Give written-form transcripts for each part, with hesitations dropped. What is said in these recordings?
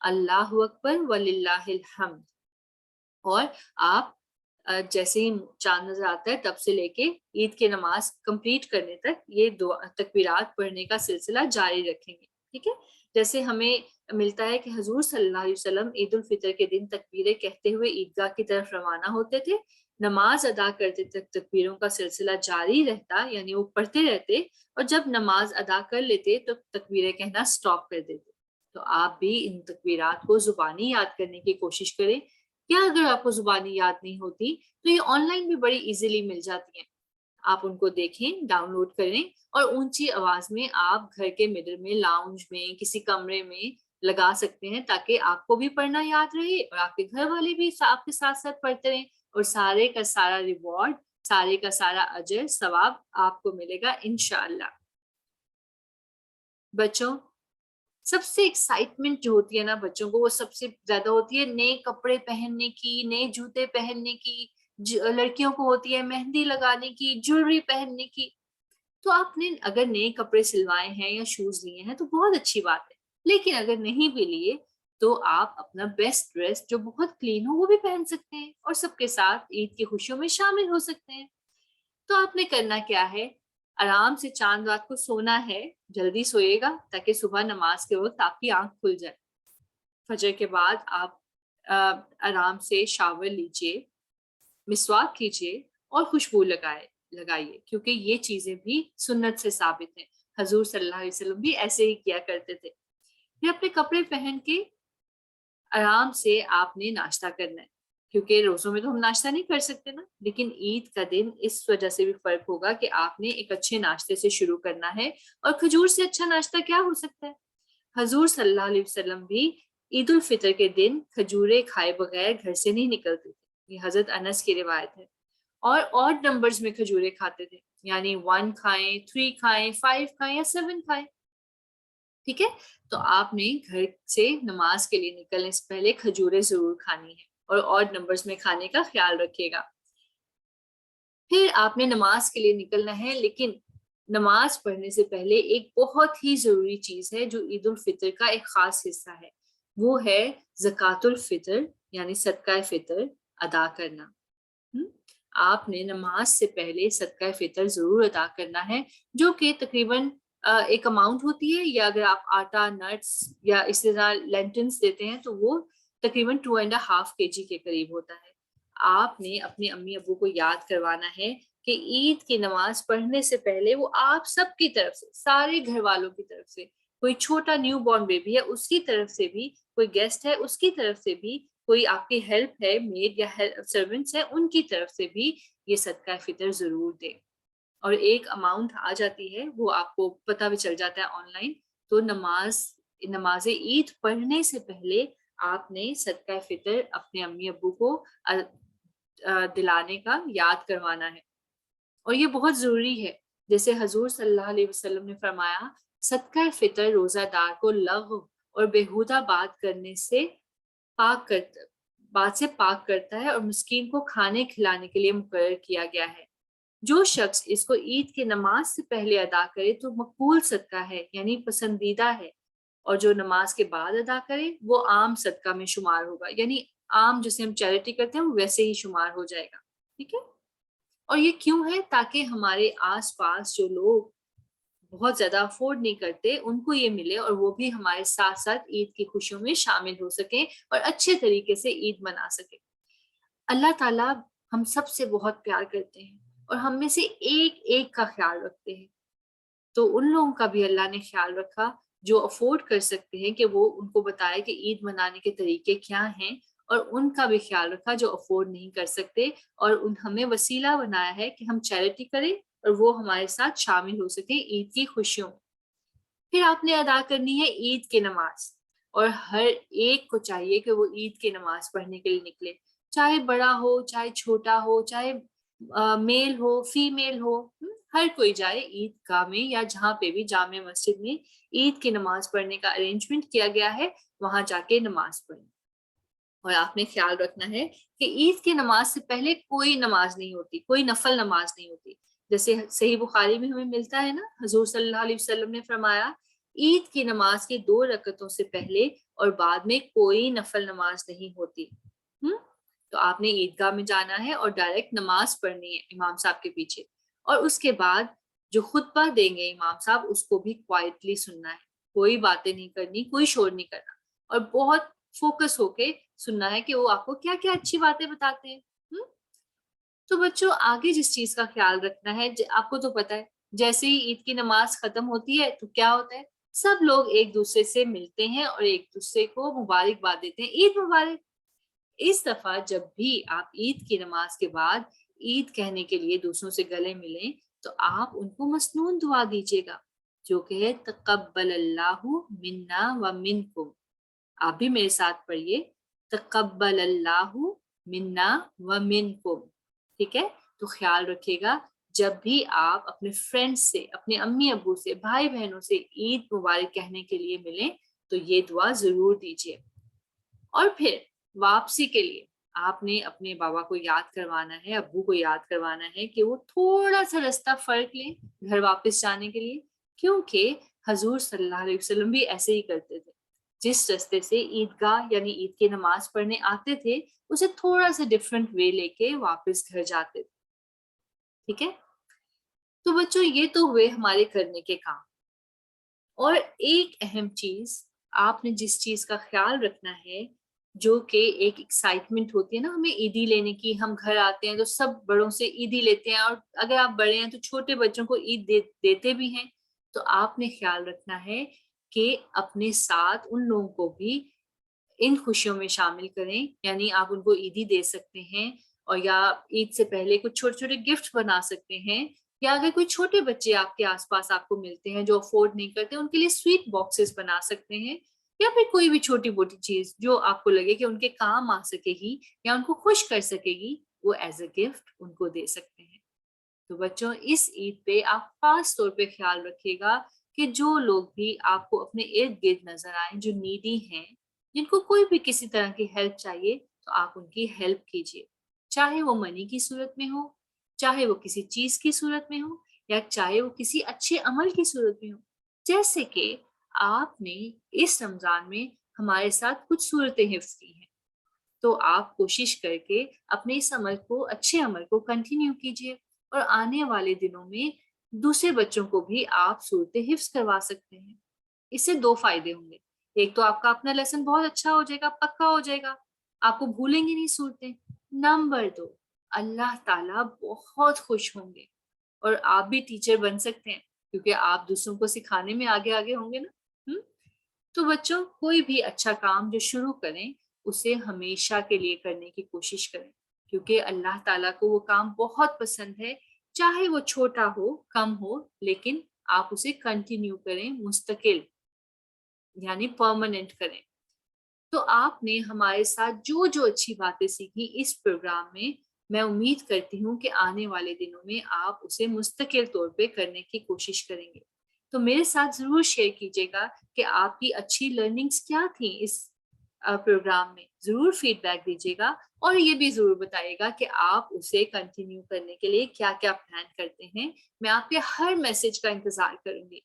اللہ اکبر وللہ الحمد. اور آپ جیسے ہی چاند نظر آتا ہے تب سے لے کے عید کی نماز کمپلیٹ کرنے تک یہ دعا تکبیرات پڑھنے کا سلسلہ جاری رکھیں گے. ٹھیک ہے. جیسے ہمیں ملتا ہے کہ حضور صلی اللہ علیہ وسلم عید الفطر کے دن تکبیریں کہتے ہوئے عیدگاہ کی طرف روانہ ہوتے تھے. نماز ادا کرتے تک تکبیروں کا سلسلہ جاری رہتا، یعنی وہ پڑھتے رہتے، اور جب نماز ادا کر لیتے تو تکبیریں کہنا سٹاپ کر دیتے. تو آپ بھی ان تکبیرات کو زبانی یاد کرنے کی کوشش کریں. یا اگر آپ کو زبانی یاد نہیں ہوتی تو یہ آن لائن بھی بڑی ایزیلی مل جاتی ہیں. آپ ان کو دیکھیں، ڈاؤن لوڈ کریں، اور اونچی آواز میں آپ گھر کے مڈل میں، لاؤنج میں، کسی کمرے میں لگا سکتے ہیں تاکہ آپ کو بھی پڑھنا یاد رہے اور آپ کے گھر والے بھی آپ کے ساتھ ساتھ پڑھتے رہیں، اور سارے کا سارا ریوارڈ، سارے کا سارا اجر ثواب آپ کو ملے گا انشاءاللہ. بچوں، سب سے ایکسائٹمنٹ جو ہوتی ہے نا بچوں کو، وہ سب سے زیادہ ہوتی ہے نئے کپڑے پہننے کی، نئے جوتے پہننے کی. لڑکیوں کو ہوتی ہے مہندی لگانے کی، جویلری پہننے کی. تو آپ نے اگر نئے کپڑے سلوائے ہیں یا شوز لیے ہیں تو بہت اچھی بات ہے، لیکن اگر نہیں بھی لیے تو آپ اپنا بیسٹ ڈریس جو بہت کلین ہو وہ بھی پہن سکتے ہیں اور سب کے ساتھ عید کی خوشیوں میں شامل ہو سکتے ہیں. تو آپ نے کرنا کیا ہے، آرام سے چاند رات کو سونا ہے. جلدی سوئے گا تاکہ صبح نماز کے وقت آپ کی آنکھ کھل جائے. فجر کے بعد آپ آرام سے شاور لیجئے، مسواک کیجئے اور خوشبو لگائیے، کیونکہ یہ چیزیں بھی سنت سے ثابت ہیں. حضور صلی اللہ علیہ وسلم بھی ایسے ہی کیا کرتے تھے. پھر اپنے کپڑے پہن کے آرام سے آپ نے ناشتہ کرنا ہے، کیونکہ روزوں میں تو ہم ناشتہ نہیں کر سکتے نا، لیکن عید کا دن اس وجہ سے بھی فرق ہوگا کہ آپ نے ایک اچھے ناشتے سے شروع کرنا ہے. اور کھجور سے اچھا ناشتہ کیا ہو سکتا ہے. حضور صلی اللہ علیہ وسلم بھی عید الفطر کے دن کھجورے کھائے بغیر گھر سے نہیں نکلتے تھے. یہ حضرت انس کی روایت ہے. اور آڈ نمبرز میں کھجورے کھاتے تھے، یعنی 1 کھائیں، 3 کھائیں، 5 کھائیں یا 7 کھائیں. ٹھیک ہے. تو آپ نے گھر سے نماز کے لیے نکلنے سے پہلے کھجوریں ضرور کھانی ہے اور آڈ نمبرز میں کھانے کا خیال رکھیے گا. پھر آپ نے نماز کے لیے نکلنا ہے، لیکن نماز پڑھنے سے پہلے ایک بہت ہی ضروری چیز ہے جو عید الفطر کا ایک خاص حصہ ہے، وہ ہے زکوٰۃ الفطر، یعنی صدقہ فطر ادا کرنا. آپ نے نماز سے پہلے صدقہ فطر ضرور ادا کرنا ہے، جو کہ تقریباً ایک اماؤنٹ ہوتی ہے، یا اگر آپ آٹا، نٹس یا اس طرح لینٹنس دیتے ہیں تو وہ تقریباً 2.5 kg کے قریب ہوتا ہے. آپ نے اپنے امی ابو کو یاد کروانا ہے کہ عید کی نماز پڑھنے سے پہلے وہ آپ سب کی طرف سے، سارے گھر والوں کی طرف سے، کوئی چھوٹا نیو بورن بیبی ہے اس کی طرف سے بھی، کوئی گیسٹ ہے اس کی طرف سے بھی، کوئی آپ کی ہیلپ ہے، میڈ یا سرونٹس ہے ان کی طرف سے بھی یہ صدقہ فطر ضرور دیں. اور ایک اماؤنٹ آ جاتی ہے، وہ آپ کو پتہ بھی چل جاتا ہے آن لائن. تو نماز عید پڑھنے سے پہلے آپ نے صدقہ فطر اپنے امی ابو کو دلانے کا یاد کروانا ہے، اور یہ بہت ضروری ہے. جیسے حضور صلی اللہ علیہ وسلم نے فرمایا، صدقہ فطر روزہ دار کو لغو اور بیہودہ بات کرنے سے پاک کرتا ہے اور مسکین کو کھانے کھلانے کے لیے مقرر کیا گیا ہے. جو شخص اس کو عید کی نماز سے پہلے ادا کرے تو مقبول صدقہ ہے، یعنی پسندیدہ ہے، اور جو نماز کے بعد ادا کرے وہ عام صدقہ میں شمار ہوگا، یعنی عام جسے ہم چیریٹی کرتے ہیں وہ ویسے ہی شمار ہو جائے گا. ٹھیک ہے. اور یہ کیوں ہے؟ تاکہ ہمارے آس پاس جو لوگ بہت زیادہ افورڈ نہیں کرتے ان کو یہ ملے، اور وہ بھی ہمارے ساتھ ساتھ عید کی خوشیوں میں شامل ہو سکیں اور اچھے طریقے سے عید منا سکیں. اللہ تعالیٰ ہم سب سے بہت پیار کرتے ہیں اور ہم میں سے ایک ایک کا خیال رکھتے ہیں. تو ان لوگوں کا بھی اللہ نے خیال رکھا جو افورڈ کر سکتے ہیں کہ وہ ان کو بتائے کہ عید منانے کے طریقے کیا ہیں، اور ان کا بھی خیال رکھا جو افورڈ نہیں کر سکتے، اور ہمیں وسیلہ بنایا ہے کہ ہم چیریٹی کریں اور وہ ہمارے ساتھ شامل ہو سکیں عید کی خوشیوں. پھر آپ نے ادا کرنی ہے عید کی نماز، اور ہر ایک کو چاہیے کہ وہ عید کی نماز پڑھنے کے لیے نکلے، چاہے بڑا ہو، چاہے چھوٹا ہو، چاہے میل ہو، فیمیل ہو، ہر کوئی جائے عید گاہ میں یا جہاں پہ بھی جامع مسجد میں عید کی نماز پڑھنے کا ارینجمنٹ کیا گیا ہے وہاں جا کے نماز پڑھیں. اور آپ نے خیال رکھنا ہے کہ عید کی نماز سے پہلے کوئی نماز نہیں ہوتی، کوئی نفل نماز نہیں ہوتی. جیسے صحیح بخاری میں ہمیں ملتا ہے نا، حضور صلی اللہ علیہ وسلم نے فرمایا، عید کی نماز کی 2 رکعتوں سے پہلے اور بعد میں کوئی نفل نماز نہیں ہوتی. تو آپ نے عیدگاہ میں جانا ہے اور ڈائریکٹ نماز پڑھنی ہے امام صاحب کے پیچھے, اور اس کے بعد جو خطبہ دیں گے امام صاحب اس کو بھی کوائٹلی سننا ہے, کوئی باتیں نہیں کرنی, کوئی شور نہیں کرنا, اور بہت فوکس ہو کے سننا ہے کہ وہ آپ کو کیا کیا اچھی باتیں بتاتے ہیں. تو بچوں آگے جس چیز کا خیال رکھنا ہے, آپ کو تو پتا ہے جیسے ہی عید کی نماز ختم ہوتی ہے تو کیا ہوتا ہے, سب لوگ ایک دوسرے سے ملتے ہیں اور ایک دوسرے کو مبارکباد دیتے ہیں, عید مبارک. اس دفعہ جب بھی آپ عید کی نماز کے بعد عید کہنے کے لیے دوسروں سے گلے ملیں تو آپ ان کو مسنون دعا دیجیے گا جو کہ ہے تقبل اللہ منا و منکم. آپ بھی میرے ساتھ پڑھیے, تقبل اللہ منا و منکم. ٹھیک ہے, تو خیال رکھیے گا جب بھی آپ اپنے فرینڈ سے, اپنے امی ابو سے, بھائی بہنوں سے عید مبارک کہنے کے لیے ملیں تو یہ دعا ضرور دیجیے. اور پھر واپسی کے لیے آپ نے اپنے بابا کو یاد کروانا ہے, ابو کو یاد کروانا ہے کہ وہ تھوڑا سا رستہ فرق لیں گھر واپس جانے کے لیے, کیونکہ حضور صلی اللہ علیہ وسلم بھی ایسے ہی کرتے تھے. جس رستے سے عیدگاہ یعنی عید کی نماز پڑھنے آتے تھے اسے تھوڑا سا ڈفرینٹ وے لے کے واپس گھر جاتے تھے. ٹھیک ہے, تو بچوں یہ تو ہوئے ہمارے کرنے کے کام. اور ایک اہم چیز آپ نے جس چیز کا خیال رکھنا ہے جو کہ ایک ایکسائٹمنٹ ہوتی ہے نا ہمیں عیدی لینے کی, ہم گھر آتے ہیں تو سب بڑوں سے عیدی لیتے ہیں, اور اگر آپ بڑے ہیں تو چھوٹے بچوں کو عید دیتے بھی ہیں. تو آپ نے خیال رکھنا ہے کہ اپنے ساتھ ان لوگوں کو بھی ان خوشیوں میں شامل کریں, یعنی آپ ان کو عیدی دے سکتے ہیں, اور یا عید سے پہلے کچھ چھوٹے چھوٹے گفٹ بنا سکتے ہیں, یا اگر کوئی چھوٹے بچے آپ کے آس پاس آپ کو ملتے ہیں جو افورڈ نہیں کرتے ان کے لیے سویٹ باکسز بنا سکتے ہیں, یا پھر کوئی بھی چھوٹی موٹی چیز جو آپ کو لگے کہ ان کے کام آ سکے گی یا ان کو خوش کر سکے گی, وہ ایز اے گفٹ ان کو دے سکتے ہیں. تو بچوں اس عید پہ آپ خاص طور پہ خیال رکھیے گا کہ جو لوگ بھی آپ کو اپنے ارد گرد نظر آئیں جو نیڈی ہیں, جن کو کوئی بھی کسی طرح کی ہیلپ چاہیے تو آپ ان کی ہیلپ کیجیے, چاہے وہ منی کی صورت میں ہو, چاہے وہ کسی چیز کی صورت میں ہو, یا چاہے وہ کسی اچھے عمل کی صورت میں ہو. جیسے کہ آپ نے اس رمضان میں ہمارے ساتھ کچھ صورتیں حفظ کی ہیں, تو آپ کوشش کر کے اپنے اس عمل کو, اچھے عمل کو کنٹینیو کیجیے, اور آنے والے دنوں میں دوسرے بچوں کو بھی آپ صورتیں حفظ کروا سکتے ہیں. اس سے دو فائدے ہوں گے, ایک تو آپ کا اپنا لیسن بہت اچھا ہو جائے گا, پکا ہو جائے گا, آپ کو بھولیں گے نہیں صورتیں. نمبر 2, اللہ تعالیٰ بہت خوش ہوں گے, اور آپ بھی ٹیچر بن سکتے ہیں کیونکہ آپ دوسروں کو سکھانے میں آگے آگے ہوں گے نا. تو بچوں کوئی بھی اچھا کام جو شروع کریں اسے ہمیشہ کے لیے کرنے کی کوشش کریں, کیونکہ اللہ تعالیٰ کو وہ کام بہت پسند ہے, چاہے وہ چھوٹا ہو, کم ہو, لیکن آپ اسے کنٹینیو کریں, مستقل یعنی پرماننٹ کریں. تو آپ نے ہمارے ساتھ جو جو اچھی باتیں سیکھی اس پروگرام میں امید کرتی ہوں کہ آنے والے دنوں میں آپ اسے مستقل طور پہ کرنے کی کوشش کریں گے. تو میرے ساتھ ضرور شیئر کیجیے گا کہ آپ کی اچھی لرننگز کیا تھیں اس پروگرام میں, ضرور فیڈ بیک دیجیے گا, اور یہ بھی ضرور بتائیے گا کہ آپ اسے کنٹینیو کرنے کے لیے کیا کیا پلان کرتے ہیں. میں آپ کے ہر میسج کا انتظار کروں گی.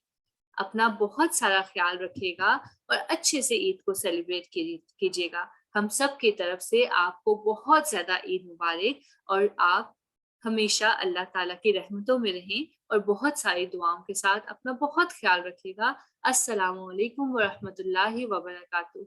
اپنا بہت سارا خیال رکھیے گا اور اچھے سے عید کو سیلیبریٹ کیجیے گا. ہم سب کی طرف سے آپ کو بہت زیادہ عید مبارک, اور آپ ہمیشہ اللہ تعالیٰ کی رحمتوں میں رہیں اور بہت ساری دعاؤں کے ساتھ اپنا بہت خیال رکھیے گا. السلام علیکم ورحمۃ اللہ وبرکاتہ.